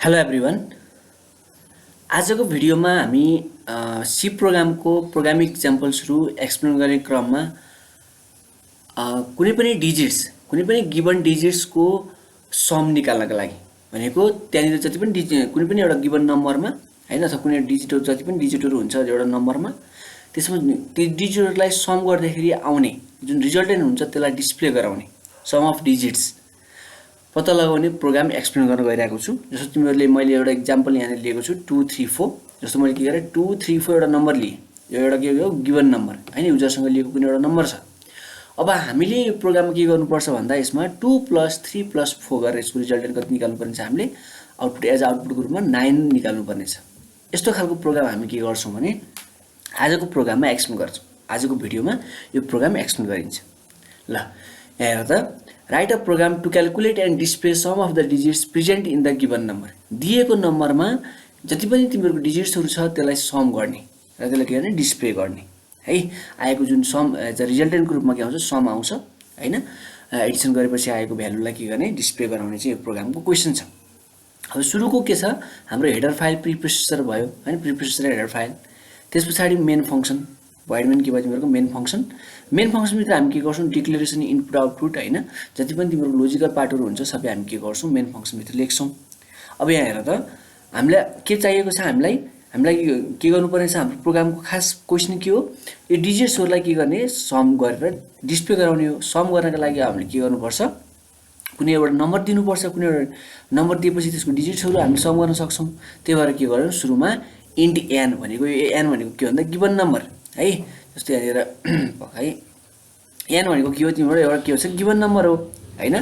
Hello everyone. आजको भिडियोमा हामी सी प्रोग्रामको प्रोग्रामिङ इक्जाम्पल्सहरू एक्सप्लेन गर्ने क्रममा कुनै पनि गिभन डिजिट्सको सम निकाल्नका लागि भनेको त्यहाँनिर जति पनि कुनै पनि एउटा गिभन नम्बरमा हैन अथवा कुनै डिजिटहरु जति पनि डिजिटहरु हुन्छ एउटा नम्बरमा त्यसमा ती डिजिटहरुलाई सम गर्दाखेरि आउने जुन रिजल्टेन्ट हुन्छ त्यसलाई डिस्प्ले गराउने सम अफ डिजिट्स पत्ता लगाउने प्रोग्राम एक्सप्लेन गर्न गइरहेको छु। जस्तो तिमीहरुले मैले एउटा एक्जाम्पल यहाँ लिएको छु 2 3 4। जस्तो मैले के गरे 2 3 4 एउटा नम्बर लिए। यो एउटा के हो गिभन नम्बर हैन युजरसँग लिएको कुनै एउटा नम्बर छ। अब हामीले यो प्रोग्राममा के गर्नुपर्छ भन्दा यसमा 2 + 3 + 4 गरेर यसको रिजल्टेन्ट कति निकाल्नु पर्ने छ हामीले आउटपुट एज आउटपुटको रूपमा 9 निकाल्नु पर्ने छ। यस्तो खालको प्रोग्राम हामी के गर्छौं भने आजको प्रोग्राममा एक्सप्लेन गर्छौं। आजको भिडियोमा यो प्रोग्राम एक्सप्लेन गरिन्छ। ल यहाँ हेर त Write a program to calculate and display sum of the digits present in the given number. दिएको नम्बरमा जति पनि तिमीहरुको डिजिट्सहरु छ त्यसलाई सम गर्ने र त्यसलाई के गर्ने डिस्प्ले गर्ने है। आएको जुन सम एज अ रिजल्टेन्टको रूपमा के आउँछ सम आउँछ हैन। एडिसन गरेपछि आएको भ्यालुलाई के गर्ने डिस्प्ले गराउने चाहिँ यो प्रोग्रामको क्वेशन छ। अब सुरुको के छ हाम्रो हेडर फाइल प्रिप्रोसेसर भयो हैन प्रिप्रोसेसर हेडर फाइल त्यसपछि मेन फंक्सन void main के भयो तिमीहरुको मेन फंक्सन भित्र हामी के गर्छौं डिक्लेरेसन इनपुट आउटपुट हैन जति पनि तिमीहरुको लोजिकल पार्टहरु हुन्छ सबै हामी के गर्छौं मेन फंक्सन भित्र लेख्छौं। अब यहाँ हेर त हामीलाई के चाहिएको छ हामीलाई के गर्नुपर्ने छ हाम्रो प्रोग्रामको खास क्वेशन के हो यो डिजिट्सहरुलाई के गर्ने सम गरेर डिस्प्ले गराउने हो। सम गर्नका लागि हामीले के गर्नुपर्छ कुनै एउटा नम्बर दिनुपर्छ कुनै एउटा नम्बर दिएपछि त्यसको डिजिट्सहरु हामी सम गर्न सक्छौं। त्यही भएर के गर्यौं सुरुमा इन्ट n भनेको यो n भनेको के भन्दा गिभन नम्बर है। जस्तै यहाँनिर है n भनेको के हो तिम्रो एउटा के हो गिभन नम्बर हो हैन।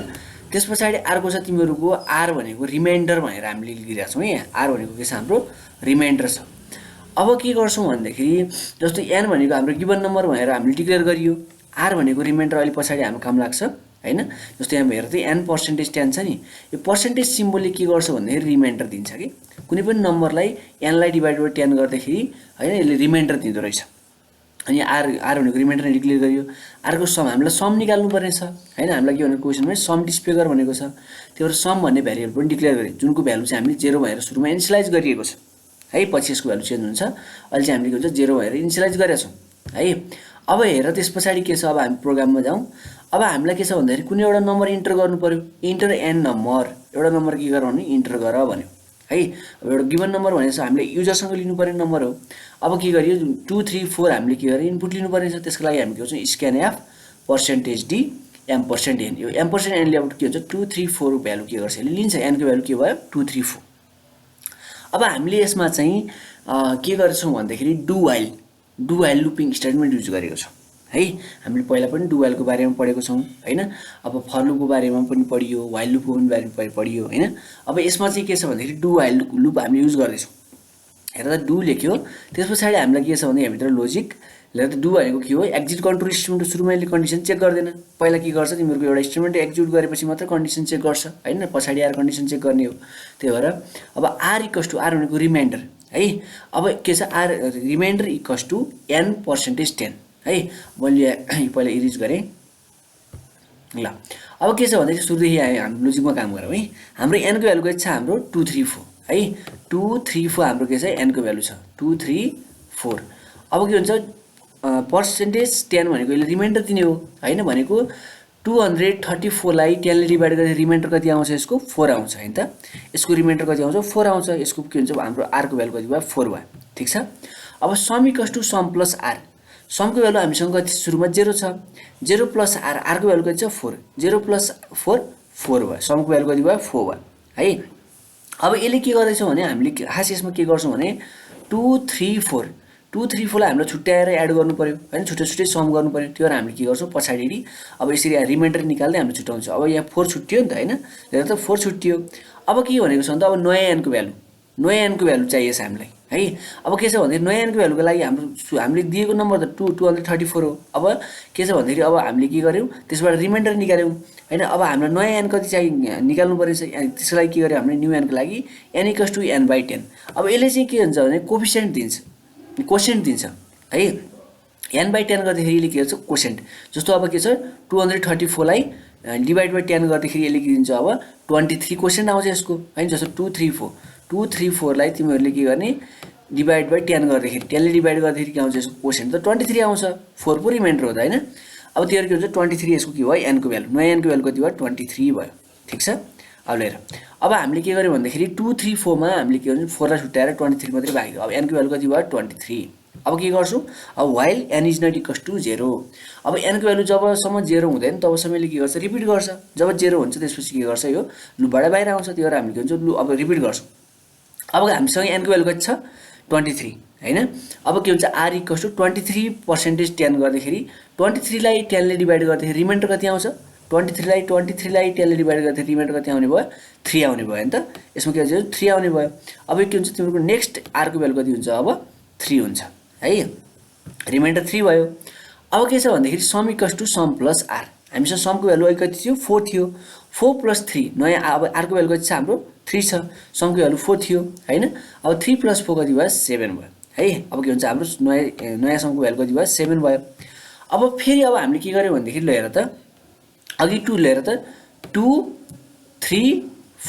त्यसपछि अर्को छ तिमीहरुको r भनेको रिमाइन्डर भनेर हामीले लेखिरहेका छौं। यहाँ r भनेको के छ हाम्रो रिमाइन्डर छ। अब के गर्छौं भन्दाखेरि जस्तो n भनेको हाम्रो गिभन नम्बर भनेर हामीले डिक्लेयर गरियो r भनेको रिमाइन्डर अहिले पछाडी हाम्रो काम लाग्छ हैन। जस्तो यहाँ हेर त n% छ नि यो पर्सेन्टेज सिम्बलले के गर्छ भन्दाखेरि रिमाइन्डर दिन्छ के कुनै पनि नम्बरलाई n लाई डिभाइड बाइ 10 गर्दाखेरि हैन यसले रिमाइन्डर दिँदो रहेछ। अनि r भनेको रिमाइन्डर डिक्लेयर गरियो आरको सम हामीलाई सम निकाल्नु पर्ने छ हैन। हामीलाई के भनेको क्वेशनमा सम डिस्प्ले गर भनेको छ। त्यो भएर सम भन्ने भेरिएबल पनि डिक्लेयर गरे जुनको भ्यालु चाहिँ हामीले 0 भनेर सुरुमा इनिशियलाइज गरिएको छ है। पछि यसको भ्यालु चेन्ज हुन्छ अहिले चाहिँ हामीले के हुन्छ 0 भनेर इनिशियलाइज गरेका छौं है। अब हेर त्यसपछि के छ अब हामी प्रोग्राममा जाउँ। अब हामीलाई के छ भन्दाखेरि कुनै एउटा नम्बर इन्टर गर्नु पर्यो इन्टर n नम्बर एउटा नम्बर के गर भने इन्टर गर भन्यो है। अब एउटा गिभन नम्बर भनेको हामीले युजरसँग लिनु पर्ने नम्बर हो। अब के गरियो 2 3 4 हामीले के गरे इनपुट लिनु पर्ने छ। त्यसको लागि हामी के गर्छौं स्क्यानएफ %d m%n यो m%n ले आउट के हुन्छ 2 3 4 भ्यालु के गर्छ यसले लिन्छ n को भ्यालु के भयो 2 3 4। अब हामीले यसमा चाहिँ के गर्छौं भन्दाखेरि डु व्हाइल लुपिङ स्टेटमेन्ट युज गरेको छौं है। हामीले पहिला पनि डु व्हाइलको बारेमा पढेको छौं हैन। अब फर लुपको बारेमा पनि पढियो व्हाइल लुपको पनि बारेमा पढियो हैन। अब यसमा चाहिँ के छ भन्दाखेरि डु व्हाइल लुप हामीले युज गर्दै छौं। हेर त डु लेख्यो त्यसपछि हामीलाई के छ भने यहाँ भित्र लोजिक हेर त डु भनेको के हो एक्जिट कन्ट्रोल स्टेटमेन्ट सुरुमा यसले कन्डिसन चेक गर्दैन पहिला के गर्छ तिमीहरुको एउटा स्टेटमेन्ट एक्जिक्युट गरेपछि मात्र कन्डिसन चेक गर्छ हैन पछाडी आएर कन्डिसन चेक गर्ने हो। त्यही भएर अब r भनेको रिमाइन्डर है। अब के छ r रिमाइन्डर n%10 है। मैले पहिला इरेज गरे ल। अब के छ भन्दा सुरुदेखि हामी लोजिकमा काम गरौँ है। हाम्रो n को भ्यालु के छ हाम्रो 2 3 4 है 2 3 4 हाम्रो के छ n को भ्यालु छ 2 3 4। अब के हुन्छ %10 भनेको यसले रिमाइन्डर दिने हो हैन भनेको 234 लाई 10 ले डिभाइड गरेर रिमाइन्डर कति आउँछ यसको 4 आउँछ हैन त। यसको रिमाइन्डर कति आउँछ 4 आउँछ। यसको के हुन्छ हाम्रो r को भ्यालु कति भयो 4 भयो ठीक छ। अब सम सम प्लस r समको भ्यालु हामीसँग कति सुरुमा 0 छ 0 प्लस r को भ्यालु कति छ 4 0 प्लस 4 4 भयो समको भ्यालु कति भयो 4 भयो है। अब यसले के गर्दैछ भने हामीले खास यसमा के गर्छौं भने 2 3 4 लाई हामीले छुट्याएर एड गर्नु पर्यो हैन छुट्टै सम गर्नु पर्यो। त्यो भएर हामीले के गर्छौं पछाडी अब यसरी रिमाइन्डर निकाल्दै हामीले छुट्याउँछ। अब यहाँ 4 छुट्टियो नि त हैन हेर त 4 छुट्टियो। अब के भनेको छ भने अब नयाँ n को भ्यालु चाहिएको छ हामीलाई है। अब के छ भन्दै नयाँ n को भ्यालुको लागि हामीले दिएको नम्बर त 234 हो। अब के छ भन्दाखेरि अब हामीले के गर्यौं त्यसबाट रिमाइन्डर निकाल्यौं हैन। अब हामीलाई नयाँ n कति चाहिँ निकाल्नु पर्छ त्यसको लागि के गर्यौं हामीले न्यू n को लागि n = n/10। अब यसले चाहिँ के हुन्छ भने कोशेन्ट दिन्छ है। n/10 गर्दाखेरि यसले के गर्छ कोशेन्ट जस्तो अब के छ 234 लाई डिभाइड बाइ 10 गर्दाखेरि यसले के दिन्छ अब 23 कोशेन्ट आउँछ यसको हैन। जस्तो 2 3 4 2 3 4 लाई तिमीहरूले के गर्ने डिभाइड बाइ 10 गर्दाखेरि 10 ले डिभाइड गर्दाखेरि के आउँछ यसको कोसेन्ट त 23 आउँछ 4 पो रिमाइन्डर हो त हैन अब त्यही के हुन्छ 23 यसको के भयो n को भ्यालु नयाँ n को भ्यालु कति भयो 23 भयो ठीक छ अब लिएर अब हामीले के गर्यो भन्दाखेरि 2 3 4 मा हामीले के गर्छौं 4 लाई छुट्याएर 23 मात्रै बाँकी अब n को भ्यालु कति भयो 23 अब के गर्छौं अब while n is not equals to 0 अब n को भ्यालु जबसम्म 0 हुँदैन तबसम्म यसले के गर्छ रिपिट गर्छ जब 0 हुन्छ त्यसपछि के गर्छ यो लुपबाट बाहिर आउँछ त्यो भएर हामीले के भन्छौं लु अब रिपिट गर्छौं अब हामीसँग n को भ्यालु कति छ 23 हैन अब के हुन्छ r equals to 23% 10 गर्दाखेरि 23 लाई 10 ले डिभाइड गर्दाखेरि रिमाइन्डर कति आउँछ 23 लाई 10 ले डिभाइड गर्दाखेरि रिमाइन्डर कति आउने भयो 3 आउने भयो हैन त यसमा के हुन्छ 3 आउने भयो अब के हुन्छ तिम्रो नेक्स्ट r को भ्यालु कति हुन्छ अब 3 हुन्छ है रिमाइन्डर 3 भयो अब के छ भन्दाखेरि sum equals to sum plus r हामीसँग समको भ्यालु अहिले कति थियो 4 थियो 4 प्लस 3 नयाँ अब r को भ्यालु कति छ हाम्रो 3 छ समको भ्यालु 4 थियो हैन अब 3 प्लस 4 कति भयो 7 भयो है अब के हुन्छ हाम्रो नयाँ समको भ्यालु कति भयो 7 भयो अब फेरि अब हामीले के गर्यो भन्दाखेरि ल हेर त अघि 2 लिएर त 2 3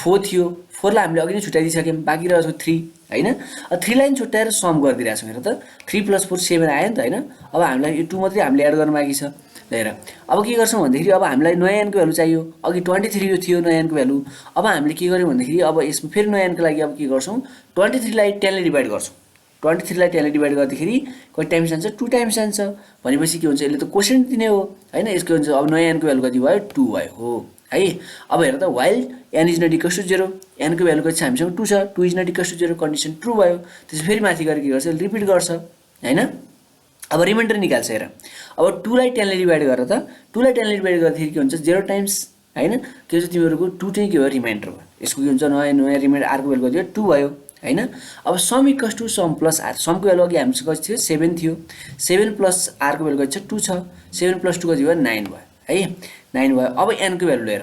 4 थियो 4 लाई हामीले अघि नै छुट्याइदिसक्यौं बाँकी रहेको 3 हैन अब 3 लाई छुट्याएर सम गरिदिरहेको छौं हेर त 3 + 4 7 आयो नि त हैन अब हामीलाई यो 2 मात्रै हामीले एड गर्न बाँकी छ हेर अब के गर्छौं भन्दाखेरि अब हामीलाई नयाँ n को भ्यालु चाहियो अघि 23 यो थियो नयाँ n को भ्यालु अब हामीले के गर्यौं भन्दाखेरि अब यसमा फेरि नयाँ n को लागि अब के गर्छौं 23 लाई 10 ले डिभाइड गर्छौं 23 लाई 10 ले डिभाइड गर्दाखेरि कति टाइम्स जान्छ 2 टाइम्स जान्छ भनेपछि के हुन्छ यसले त कोसेन्ट दिने हो हैन यसको हुन्छ अब नयाँ n को भ्यालु कति भयो 2 भयो हो है अब हेर त while n is not equals to 0 n को भ्यालु कति छ हामीसँग 2 छ 2 is not equals to 0 condition true भयो त्यसपछि फेरि माथि गएर के गर्छ रिपिट गर्छ हैन अब रिमाइन्डर निकाल्छ हेर अब 2 लाई 10 ले डिभाइड गरेर त 2 लाई 10 ले डिभाइड गर्दाखेरि के हुन्छ 0 टाइम्स हैन के हुन्छ तिमीहरुको 2 चाहिँ के हो रिमाइन्डर हो यसको के हुन्छ नयाँ रिमाइन्डर r को भ्यालु कति हो 2 भयो हैन अब sum equals to sum plus r sum को भ्यालु अघि हामीसँग कति थियो 7 थियो 7 प्लस r को भ्यालु कति छ 2 छ 7 प्लस 2 कति भयो 9 भयो है 9 भयो अब n को भ्यालु लिएर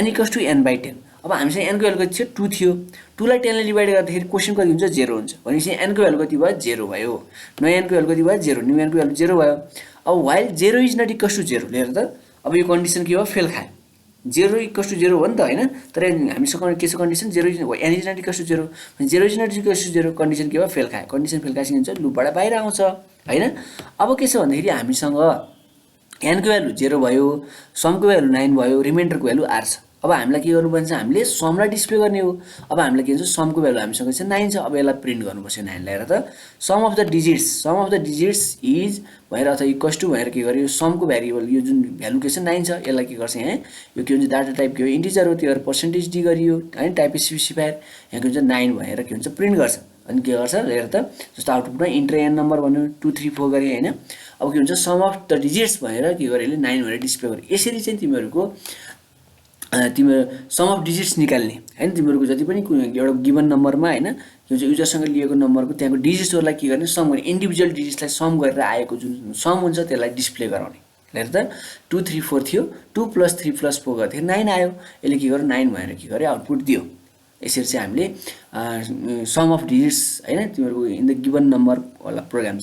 n equals to n by 10 अब हामीसँग n को भ्यालु कति थियो 2 थियो 2 लाई 10 ले डिभाइड गर्दाखेरि क्वेशन कति हुन्छ 0 हुन्छ भनेपछि n को भ्यालु कति भयो 0 भयो नयाँ n को भ्यालु कति भयो 0 न्यू n को भ्यालु 0 भयो अब while 0 is not equals to 0 लिएर त अब यो कन्डिसन के हो फेल खायो 0 equals to 0 हो नि त हैन तर हामीसँग के छ condition 0 n is not equals to 0 भने 0 is not equals to 0 condition के हो फेल खायो कन्डिसन फेल खाएपछि हुन्छ लुपबाट बाहिर आउँछ हैन अब के छ भन्दाखेरि हामीसँग n को भ्यालु 0 भयो समको भ्यालु 9 भयो रिमाइन्डरको भ्यालु r छ अब हामीलाई के गर्नुपर्छ हामीले समलाई डिस्प्ले गर्ने हो अब हामीले के भन्छ समको भ्यालु हामीसँग चाहिँ 9 छ अब यसलाई प्रिन्ट गर्नुपर्छ 9 ल्याएर त sum of the digits is भएर अथवा इक्वल्स टु भएर के गर्यो समको भेरिएबल यो जुन भ्यालु के छ 9 छ यसलाई के गर्छ यहाँ यो के हुन्छ डाटा टाइप के हो इन्टिजर हो त्यो पर्सेन्टेज डी गरियो हैन टाइप स्पेसिफायर यहाँ के हुन्छ 9 भएर के हुन्छ प्रिन्ट गर्छ अनि के गर्छ हेर त जस्तो आउटपुटमा इन्टर n नम्बर भन्यो 2 3 4 गरे हैन अब के हुन्छ सम अफ द डिजिट्स भनेर के गरे यसले 9 भनेर डिस्प्ले गरे यसरी चाहिँ तिमीहरुको तिम्रो सम अफ डिजिट्स निकाल्ने हैन तिमीहरुको जति पनि एउटा गिवन नम्बरमा हैन त्यो चाहिँ युजरसँग लिएको नम्बरको त्यहाँको डिजिट्सहरुलाई के गर्ने सम गर्ने इन्डिभिजुअल डिजिट्सलाई सम गरेर आएको जुन सम हुन्छ त्यसलाई डिस्प्ले गराउने हेर त 2 3 4 थियो 2 + 3 + 4 गर्थे 9 आयो यसले के गर्यो 9 भनेर के गर्यो आउटपुट दियो यसरी चाहिँ हामीले सम अफ डिजिट्स हैन तिमीहरुको इन द गिवन नम्बर वाला प्रोग्राम